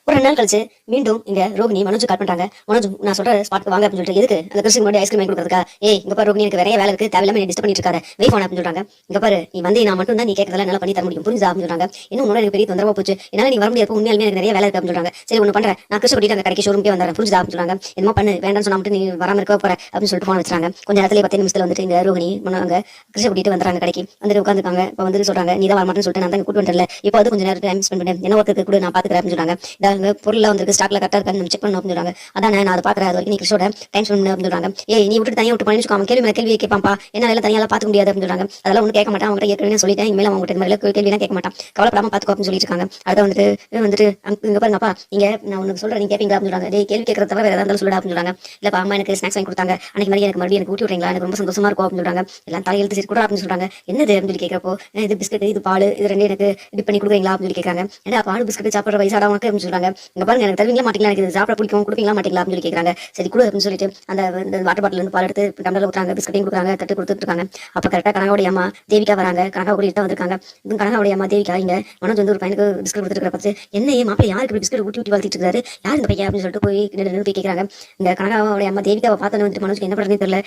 ஒரு 2 நாள் கழிச்சு மீண்டும் இங்க ரோகிணி மனோஜ் கால் பண்றாங்க. மனோஜ் நான் சொல்ற ஸ்பாட்க்கு வாங்க அப்படின்னு சொல்லிட்டு எதுக்கு அந்த கிருஷ்ணன் முன்னாடி ஐஸ்கிரீம் வாங்கி கொடுக்கறதுக்கா? ஏய் இங்க பாரு ரோகிணி எனக்கு வேற வேலை இருக்கு, தேவையில்லாம நீ டிஸ்டர்ப் பண்ணிட்டு இருக்காத, வெயிட் பண்ண அப்படின்னு சொல்றாங்க. இங்க பாரு நீ வந்து நான் மட்டும் தான் நீ கேட்கறதெல்லாம் என்னால பண்ணி தர முடியும், புரிஞ்சா அப்படின்னு சொல்றாங்க. இன்னும் உன்னோட எனக்கு பெரிய தொந்தரவா போச்சு, என்னால நீ வர முடியாது, உண்மையாலுமே எனக்கு நிறைய வேலை இருக்கு அப்படின்னு சொல்றாங்க. சரி ஒண்ணு பண்றேன், நான் கிருஷ்ண கூட்டிட்டு அந்த கடைக்கு ஷோரூம்க்கே வந்துறேன், புரிஞ்சா அப்படின்னு சொல்றாங்க. என்னமோ பண்ணு, வேண்டாம்னு சொன்னா மட்டும் நீ வராம இருக்க போற அப்படின்னு சொல்லிட்டு போன வச்சாங்க. கொஞ்ச நேரத்துல 10 நிமிஷத்துல வந்துட்டு இங்க ரோகிணி அங்க கிருஷ்ண கூட்டிட்டு வந்துறாங்க கடைக்கு. வந்துட்டு உட்காந்துருக்காங்க. இப்ப வந்து சொல்றாங்க நீ தான் வர மாட்டேன்னு சொல்லிட்டு நான் தான் கூட்டு வந்துடல, இப்போ வந்து கொஞ்ச நேரம் டைம் ஸ்பெண்ட் பண்ணேன், என்ன ஒர்க்கு கூட நான் பாத்துக்கிறேன் அப்படின்னு சொல்றாங்க. இதாங்க பொருள் வந்து ஸ்டாக்ல கரெக்டா இருக்கான்னு செக் பண்ணணும் அப்படின்னு சொல்றாங்க. அதான் நான் அதை பாக்குறேன், அது வரைக்கும் நீ கிருஷ்ணோட டைம் ஸ்பெண்ட் அப்படின்னு சொல்றாங்க. ஏய் நீ விட்டு தனியா விட்டு பண்ணி அவன் கேள்வி மேல கேள்வி கேட்பான்ப்பா, என்னால தனியால பாத்துக்க முடியாது அப்படின்னு சொல்றாங்க. அதெல்லாம் ஒன்றும் கேட்க மாட்டான், அவங்ககிட்ட ஏற்கனவே சொல்லிட்டேன், இனிமேல் அவங்ககிட்ட இந்த மாதிரி கேள்விலாம் கேட்க மாட்டான், கவலைப்படாம பாத்துக்கோ அப்படின்னு சொல்லிட்டு இருக்காங்க. அதை வந்துட்டு வந்துட்டு இங்க பாருங்கப்பா, இங்க நான் உனக்கு சொல்றேன் நீ கேட்பீங்களா அப்படின்னு சொல்றாங்க. டேய் கேள்வி கேட்கறத தவிர வேற ஏதாவது சொல்லுடா அப்படின்னு சொல்றாங்க. இல்லப்பா அம்மா எனக்கு ஸ்நாக்ஸ் வாங்கி கொடுத்தாங்க, அன்னைக்கு மாதிரி எனக்கு மறுபடியும் எனக்கு ஊட்டி விடுறீங்களா, எனக்கு ரொம்ப சந்தோஷமா இருக்கும் அப்படின்னு சொல்றாங்க. எல்லாம் தலையெழுத்து சரி கூட அப்படின்னு சொல்றாங்க. என்னது அப்படின்னு சொல்லி கேட்கறப்போ இது பிஸ்கட் இது பால் இது ரெண்டு எனக்கு டிப் பண்ணி கொடுக்குறீங்களா அப்படின்னு சொல்லி கேட்கறாங்க. ஏன்னா பால் பிஸ்கட் சாப்பிட்ற வயசாடா உனக்கு அப்படின்னு சொல்றாங்க. இங்க பாருங்க எனக்கு தருவீங்களா மாட்டீங்களா, எனக்கு இது சாப்பிட பிடிக்கும், கொடுப்பீங்களா மாட்டீங்களா அப்படின்னு சொல்லி கேட்கறாங்க. சரி கொடு அப்படின்னு சொல்லிட்டு அந்த வாட்டர் பாட்டில் இருந்து பால் எடுத்து டம்ளர்ல ஊத்துறாங்க, பிஸ்கட்டையும் கொடுக்குறாங்க, தட்டு கொடுத்துட்டு இருக்காங்க. அப்ப கரெக்டா கனகாவுடைய அம்மா தேவிகா வராங்க. கனகா கூட்டிட்டு தான் வந்திருக்காங்க. கனகாவுடைய அம்மா தேவிகா இங்க மனோஜ் வந்து ஒரு பையனுக்கு பிஸ்கட் கொடுத்துருக்கிற பார்த்து என்ன மாப்பிள்ளை யாருக்கு பிஸ்கட் ஊட்டி ஊட்டி வளர்த்திட்டு இருக்காரு, யார் இந்த பையன் அப்படின்னு சொல்லிட்டு போய் நின்று போய் கேட்கறாங்க. இந்த கனகாவுடைய அம்மா தேவிகாவை பார்த்தோன்னு வந்துட்டு மனோஜ்க்கு என்ன பண்றதுன்னு தெரியல.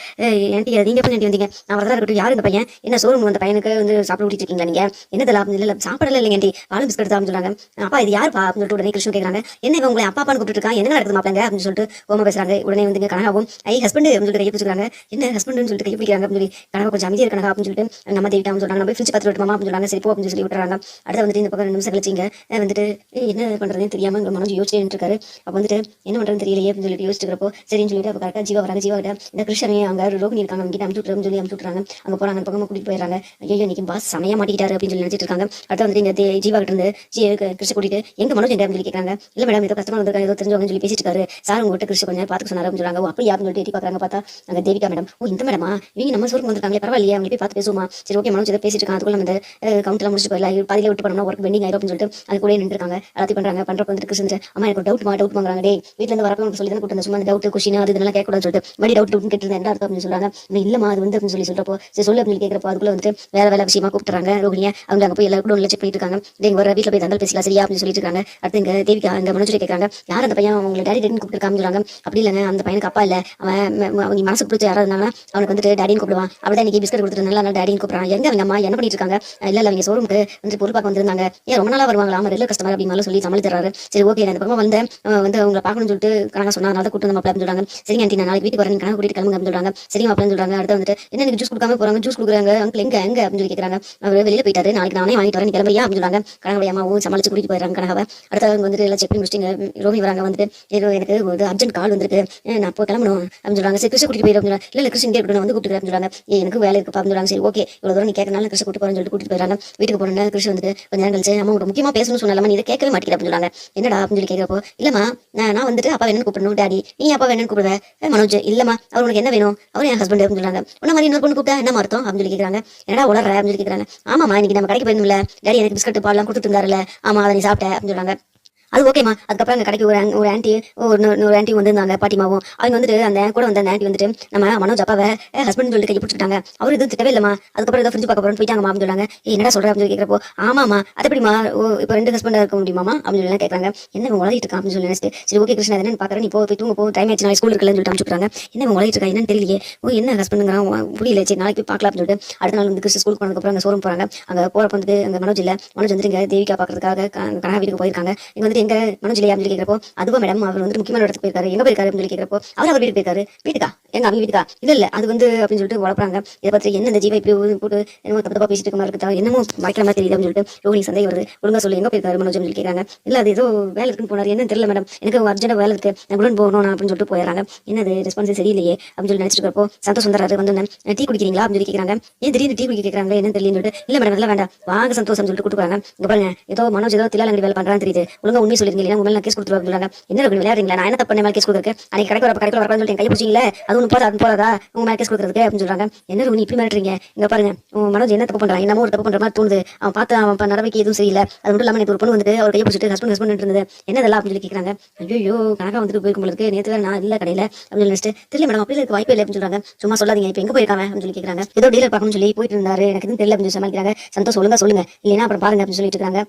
ஏன்டி நீங்க எப்ப வந்தீங்க, நான் வரதா இருக்கட்டும், யார் இந்த பையன், என்ன ஷோரூம் அந்த பையனுக்கு வந்து சாப்பிட ஊட்டிட்டு இருக்கீங்களா நீங்க, என்ன லாபம் இல்ல சாப்பிடல இல்லைங்க ஆண்டி, பாலும் பிஸ்கட் தான் சொல்றாங்க. அப்பா இது யாருப்பா அப்படின்னு சொல்லிட்டு உடனே கிருஷ்ணன் கேட்கறாங்க. என்ன இவங்க உங்களை அப்பா அப்பான்னு கூப்பிட்டு இருக்காங்க, என்ன நடக்குது மாப்பிளங்க அப்படின்னு சொல்லிட்டு ஓமா பேசுறாங்க. உடனே வந்து கனகாவும் ஐ ஹஸ்பண்ட் அப்படின்னு சொல்லிட்டு கையை பிடிச்சிருக்காங்க. என்ன ஹஸ்பண்ட்னு சொல்லிட்டு கை பிடிக்கிறாங்க அப்படின்னு சொல்லி கனகா கொஞ்சம் அமைதியா இருக்காங்க அப்படின்னு சொல்லிட்டு நம்ம தேவிட்டான்னு சொல்றாங்க. நம்ம ஃப்ரிட்ஜ் பார்த்து விட்டுமா அப்படின்னு சொல்றாங்க. சரி போ அப்படின்னு சொல்லி விட்டுறாங்க. அடுத்து வந்துட்டு இந்த பக்கம் 2 நிமிஷம் கழிச்சிங்க வந்துட்டு என்ன பண்றதுன்னு தெரியாம மனோஜ் யோசிச்சுட்டு இருக்காரு. அப்ப வந்துட்டு என்ன பண்றதுன்னு தெரியலையே அப்படின்னு சொல்லிட்டு யோசிச்சுக்கிறப்போ சரின்னு சொல்லிட்டு அப்ப கரெக்டா ஜீவா வராங்க. ஜீவா கிட்ட இந்த கிருஷ்ணனே அங்க ரோகிணி இருக்காங்க, அவங்க கிட்ட அமுச்சு விட்டுறோம்னு சொல்லி அமுச்சு விட்டுறாங்க. அங்க போறாங்க, அந்த பக்கமா கூட்டிட்டு போயிடறாங்க. ஐயோ இன்னைக்கு பாஸ் சமையா மாட்டிக்கிட்டாரு அப்படின்னு சொல்லி நினைச்சிட்டு இருக்காங்க. அடுத்து வந்துட்டு இந்த ஜீவா கிட்ட இருந்து கிருஷ்ண கூட்டிட்டு எங்க மனோஜ் எங்க அப்படின்னு சொல்லி கேட்கறாங்க. இல்ல மேடம் ஏதோ கஷ்டமா வந்திருக்காங்க, ஏதோ தெரிஞ்சவங்க சொல்லி பேசிட்டு இருக்காரு சார், உங்ககிட்ட கிருஷ்ண கொஞ்சம் பாத்துக்க சொன்னாரு அப்படின்னு சொல்றாங்க. அப்படி யாருன்னு சொல்லிட்டு எட்டி பாக்குறாங்க. பார்த்தா அங்க தேவிகா மேடம். ஓ இந்த மேடமா, இவங்க நம்ம சோருக்கு வந்திருக்காங்களே, பரவாயில்லையே அவங்க போய் பார்த்து பேசுவோமா. சரி ஓகே மனோஜ் ஏதோ பேசிட்டு இருக்காங்க, அதுக்குள்ள நம்ம இந்த கவுண்ட்ல முடிச்சு போயிடலாம், பாதியில விட்டு பண்ணோம்னா ஒர்க் பெண்டிங் ஆயிரும் அப்படின்னு சொல்லிட்டு அது கூட நின்றுருக்காங்க. எல்லாத்தையும் பண்றாங்க. பண்றப்ப வந்துட்டு கிருஷ்ணன் அம்மா எனக்கு டவுட் வாங்குறாங்க. டே வீட்டுல இருந்து வரப்போ சொல்லி தான் கூட்டு சும்மா டவுட் கொஸ்டின் அது இதெல்லாம் கேட்கக்கூடாதுன்னு சொல்லிட்டு மறுபடி டவுட் கேட்டு என்ன அர்த்தம் அப்படின்னு சொல்றாங்க. இல்லமா அது வந்து அப்படின்னு சொல்லி சொல்றப்போ சரி சொல்லு அப்படின்னு கேட்கறப்போ அதுக்குள்ள வந்துட்டு வேலை விஷயமா கூப்பிட்டுறாங்க ரோகிணியை. அவங்க அங்க போய் எல்லாரும் கூட செக் பண்ணிட்டு இருக்காங்க. இங்க வர வீட்டுல போய் தந்தால் பேசலாம் சரியா அப்படின்னு சொல்லிட்டு இருக்காங்க. அடுத்து இங்க தேவிகா இந்த மனோஜ் கேட்கறாங்க. யார் அந்த பையன் உங்களை டேடி டேடின்னு கூப்பிட்டுருக்கான்னு சொல்றாங்க. அப்படி இல்லைங்க அந்த பையனுக்கு அப்பா இல்ல, அவன் அவங்க மனசுக்கு பிடிச்ச யாராவது அவனுக்கு வந்துட்டு டேடின்னு கூப்பிடுவான், அவள் இன்னைக்கு பிஸ்கட் கொடுத்துருந்தால அதனால டேடின்னு கூப்பிடுறான். எங்க அவங்க அம்மா என்ன பண்ணிட்டு இருக்காங்க, இல்ல அவங்க ஷோரூமுக்கு வந்து பொருள் பார்க்க வந்திருந்தாங்க, ஏன் ரொம்ப நாளா வருவாங்களா, ஆமா ரெகுலர் கஸ்டமர் அப்படின்னு சொல்லி சமாளித்துறாரு. சரி ஓகே நான் இந்த பக்கம் வந்து அவங்களை பார்க்கணும்னு சொல்லிட்டு கணக்கா சொன்னா அதனால கூட்டு வந்து அப்படின்னு சொல்றாங்க. சரிங்க ஆண்டி நான் நாளைக்கு வீட்டுக்கு வரேன், கணக்கு கூட்டிட்டு கிளம்புங்க அப்படின்னு சொல்றாங்க. சரிங்க அப்படின்னு சொல்றாங்க. அடுத்து வந்துட்டு என்ன எனக்கு ஜூஸ் கொடுக்காம போறாங்க, ஜூஸ் கொடுக்குறாங்க அங்கிள் எங்க எங்க அப்படின்னு சொல்லி கேட்கறாங்க. அவர் வெளியில போயிட்டாரு, நாளைக்கு நானே வாங்கிட்டு வரேன் கிளம்புறியா அப்படின்னு சொல்றாங்க. கனகடைய அம்மாவும் சமாளிச்சு கூட்டிட்டு போயிடுறாங்க கனகாவை. அடுத்து அவங்க வந்துட்டு எல்லாம் செக் பண்ணி முடிச்சிட்டு ரோஹி வராங்க. வந்துட்டு எனக்கு ஒரு அர்ஜென்ட் கால் வந்திருக்கு, நான் போய் கிளம்பணும் அப்படின்னு சொல்றாங்க. சரி கிருஷ்ண கூட்டிட்டு போயிடும் அப்படின்னு இல்ல கிருஷ்ணன் இங்கே வந்து கூப்பிட்டு அப்படின்னு சொல்றாங்க. எனக்கு வேலை இருக்கு அப்படின்னு சொல்றாங்க. சரி ஓகே இவ்வளவு தூரம் நீ கேட்கறனால கிருஷ்ண கூட்டு போறேன்னு சொல்லிட்டு கூட்டிட்டு போயிடறாங்க. வீட்டுக்கு போறேன்னா கிருஷ்ணன் வந்துட்டு கொஞ்ச நேரம் கழிச்சு அம்மா உங்க முக்கியமா பேசணும்னு சொன்னாலும் நீ இதை கேட்கவே மாட்டேங்கிற அப்படின்னு சொல்றாங்க. என்னடா அப்படின்னு சொல்லி கேட்கறப்போ இல்லம்மா நான் வந்துட்டு அப்பா வேணும்னு கூப்பிடணும் டேடி, நீ அப்பா வேணும்னு கூப்பிடுவ மனோஜ், இல்லம்மா அவர் உனக்கு என்ன வேணும், அவர் என் ஹஸ்பண்ட் அப்படின்னு சொல்றாங்க. உன்ன மாதிரி இன்னொரு பொண்ணு கூப்பிட்டா என்ன அர்த்தம் அப்படின்னு சொல்லி கேட்கறாங்க. என்னடா உளற அப்படின்னு சொல்லி கேட்கறாங்க. ஆமாமா இன்னைக்கு நம்ம கடைக்கு போயிருந்தோம்ல, டேடி எனக்கு பிஸ்கட் பால்லாம் கொடுத்துட்டு இருந்தாருல, ஆமா அதை நீ சாப்பிட்ட அப்படின்னு சொல்றாங்க. அது ஓகேமா. அதுக்கப்புறம் அந்த கடைக்கு ஒரு ஆண்டி ஒரு ஆண்டி வந்திருந்தாங்க, பாட்டிமாவும். அவங்க வந்துட்டு அந்த கூட வந்த அந்த ஆண்டி வந்துட்டு நம்ம மனோஜ் அப்பாவை ஹஸ்பண்ட் சொல்லிட்டு கை பிடிச்சிட்டாங்க, அவர் எதுவும் திட்டவே இல்லமா, அதுக்கப்புறம் ஏதோ ஃப்ரிட்ஜ் பார்க்க போறோம்னு போயிட்டாங்கம்மா அப்படின்னு சொல்றாங்க. என்னடா சொல்ற அப்படின்னு சொல்லி கேட்கறப்போ ஆமாமா அது எப்படிமா இப்போ 2 ஹஸ்பண்டா இருக்க முடியுமாமா அப்படின்னு சொல்லி கேட்கறாங்க. என்ன உலகிட்டு இருக்கா அப்படின்னு சொல்லி நினைச்சிட்டு சரி ஓகே கிருஷ்ணா என்னன்னு பாக்குறேன், நீ போய் தூங்க போ, டைம் ஆச்சு நாளைக்கு ஸ்கூல் இருக்குன்னு சொல்லிட்டு அனுப்பிச்சுறாங்க. என்ன உலகிட்டு இருக்கா என்னன்னு தெரியலையே, என்ன ஹஸ்பண்டுங்கிறான் புரியல, சரி நாளைக்கு போய் பார்க்கலாம் அப்படின்னு சொல்லிட்டு அடுத்த நாள் வந்து கிருஷ்ண ஸ்கூல் போனதுக்கப்புறம் அந்த ஷோரூம் போறாங்க. அங்க போறப்ப வந்துட்டு அங்க மனோஜ் இல்ல, மனோஜ் வந்துட்டு இங்க தேவிகா பாக்குறதுக்காக கனகா வீட்டுக்கு போயிருக்காங்க. இங்க வந்துட்டு எங்க மனோஜ் இல்லையா சொல்லி கேட்கறப்போ அதுவா மேடம் அவர் வந்து முக்கியமான இடத்துக்கு போயிருக்காரு, எங்க போயிருக்காரு அப்படின்னு சொல்லி கேட்கறப்போ அவர் வீட்டுக்கு போயிருக்காரு. வீட்டுக்கா எங்க அவங்க வீட்டுக்கா இல்ல அது வந்து அப்படின்னு சொல்லிட்டு வளர்ப்பாங்க. இதை பத்தி என்ன இந்த ஜீவா இப்படி போட்டு என்னமோ தப்பு தப்பா பேசிட்டு இருக்க மாதிரி இருக்கா, என்னமோ மறைக்கிற மாதிரி தெரியுது அப்படின்னு சொல்லிட்டு ரோஹிணி சந்தேகம் வருது. ஒழுங்கா சொல்லி எங்க போயிருக்காரு மனோஜ் சொல்லி கேட்கறாங்க. இல்ல அது ஏதோ வேலை இருக்குன்னு போனாரு, என்னன்னு தெரியல மேடம், எனக்கு அர்ஜென்டா வேலை இருக்கு நான் உடனே போகணும் அப்படின்னு சொல்லிட்டு போயிடறாங்க. என்னது ரெஸ்பான்ஸ் சரியில்லையே அப்படின்னு சொல்லி நினைச்சிட்டு இருக்கப்போ சந்தோஷ் வந்தாரு. வந்து டீ குடிக்கிறீங்களா அப்படின்னு சொல்லி கேட்கறாங்க. ஏன் திடீர்னு டீ குடிக்க கேட்கறாங்க என்னன்னு தெரியலன்னு சொல்லிட்டு இல்ல மேடம் அதெல்லாம் வேண்டாம் வாங்க சந்தோஷம் சொல்லிட்டு கூட்டு போறாங்க. இங்க பாருங்க ஏதோ மனோஜ் ஏதோ தில்லாலங்கடி வேலை பண்றான்னு தெரியுது, ஒழுங்கா உண்மை சொல்லிருக்கீங்க உங்க மேல கேஸ் கொடுத்துருவாங்க. என்ன விளையாடுறீங்களா, நான் என்ன தப்பு பண்ண மேல கேஸ் கொடுக்குறேன், அன்னைக்கு கடைக்கு வரப்ப கடைக்குள்ள வரப்பன்னு சொல்லிட்டு கை பிடிச்சிங்களே அது ஒன்று போதாதா உங்க மேலே கேஸ் கொடுக்குறதுக்கு அப்படின்னு சொல்றாங்க. என்ன ரோகிணி இப்படி மிரட்டுறீங்க? இங்க பாருங்க மனோஜ் என்ன தப்பு பண்றான், என்னமோ ஒரு தப்பு பண்ற மாதிரி தோணுது. அவன் நடவடிக்கை எதுவும் சரியில்லை. அது மட்டும் இல்லாம நேற்று ஒரு பொண்ணு வந்துட்டு அவர் கையை பிடிச்சிட்டு ஹஸ்பண்ட் இருந்தது. என்ன இதெல்லாம் அப்படின்னு சொல்லி கேட்கறாங்க. ஐயோ கணக்கா வந்துட்டு போயிருக்கும் நேற்று வேற நான் இல்ல கடையில அப்படின்னு நினைச்சிட்டு தெரியல மேடம் அப்படி இருக்க வாய்ப்பே இல்லை அப்படின்னு சொல்றாங்க. சும்மா சொல்லாதீங்க இப்போ எங்க போயிருக்காங்க அப்படின்னு சொல்லி கேட்கறாங்க. ஏதோ டீலர் பார்க்கணும்னு சொல்லி போயிட்டு இருந்தாரு, எனக்கு எதுவும் தெரியல அப்படின்னு சமாளிக்கிறாங்க. சந்தோஷம் ஒழுங்கா சொல்லுங்க இல்லைன்னா அப்புறம் பாருங்க அப்படின்னு சொல்லிட்டு இருக்காங்க.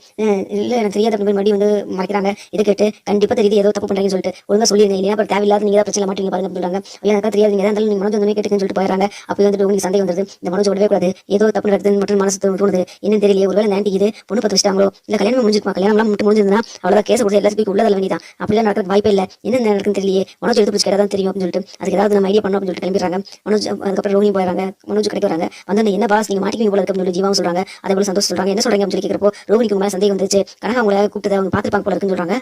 இல்ல எனக்கு தெரியாது அப்படின்னு மறுபடியும் வந்து மறைக்கிறாங்க. இதை கேட்டு கண்டிப்பா தெரியுது ஏதோ தப்பு பண்றீங்கன்னு சொல்லிட்டு ஒழுங்கா சொல்லிருங்க இல்லையா அப்புறம் தேவையில்லாத நீங்க பிரச்சனை மாட்டீங்க பாருங்க அப்படின்னு சொல்றாங்க. ஐயா எனக்கு தெரியாது நீங்க இருந்தாலும் நீங்க மனோஜ் வந்து கேட்டுன்னு சொல்லிட்டு போயிடறாங்க. அப்போ வந்துட்டு உங்களுக்கு சந்தேகம் வந்துருது. இந்த மனோஜ் விடவே கூடாது, ஏதோ தப்பு நடக்குதுன்னு மட்டும் மனசு தோணுது. என்னன்னு தெரியல, ஒருவேளை ஆன்ட்டி இது பொண்ணு பார்த்து வச்சிட்டாங்களோ இல்ல கல்யாணம் முடிஞ்சிருமா, கல்யாணம் மட்டும் முடிஞ்சிருந்தா அவ்வளவுதான் கேஸ் கொடுத்து எல்லாத்துக்கும் உள்ளதல்ல வேண்டியதான். அப்படிலாம் நடக்கிறதுக்கு வாய்ப்பே இல்லை. என்ன நடக்குன்னு தெரியலையே, மனோஜ் எடுத்து பிடிச்சி கேட்டதான் தெரியும் அப்படின்னு சொல்லிட்டு அதுக்கு ஏதாவது நம்ம ஐடியா பண்ணோம் அப்படின்னு சொல்லிட்டு கிளம்பிடுறாங்க. மனோஜ் அதுக்கப்புறம் ரோஹினி போயிடறாங்க. மனோஜ் கிடைக்க வராங்க. வந்து என்ன பாஸ் நீங்க மாட்டிக்கிங்க போல இருக்கு அப்படின்னு சொல்லி ஜீவாவும் சொல்றாங்க. அதே போல சந்தோஷம் சொல்றாங்க. என்ன சொல்றாங்க அப்படின்னு சொல்லி கேட்கிறப்போ ரோஹினிக்கு மேலே சந்தேகம் வந்துச்சு. கனகா அவங்களை கூப்பிட்டு அவங்க பார்த்துப்பாங்க போல இருக்குன்னு சொல்றாங்க.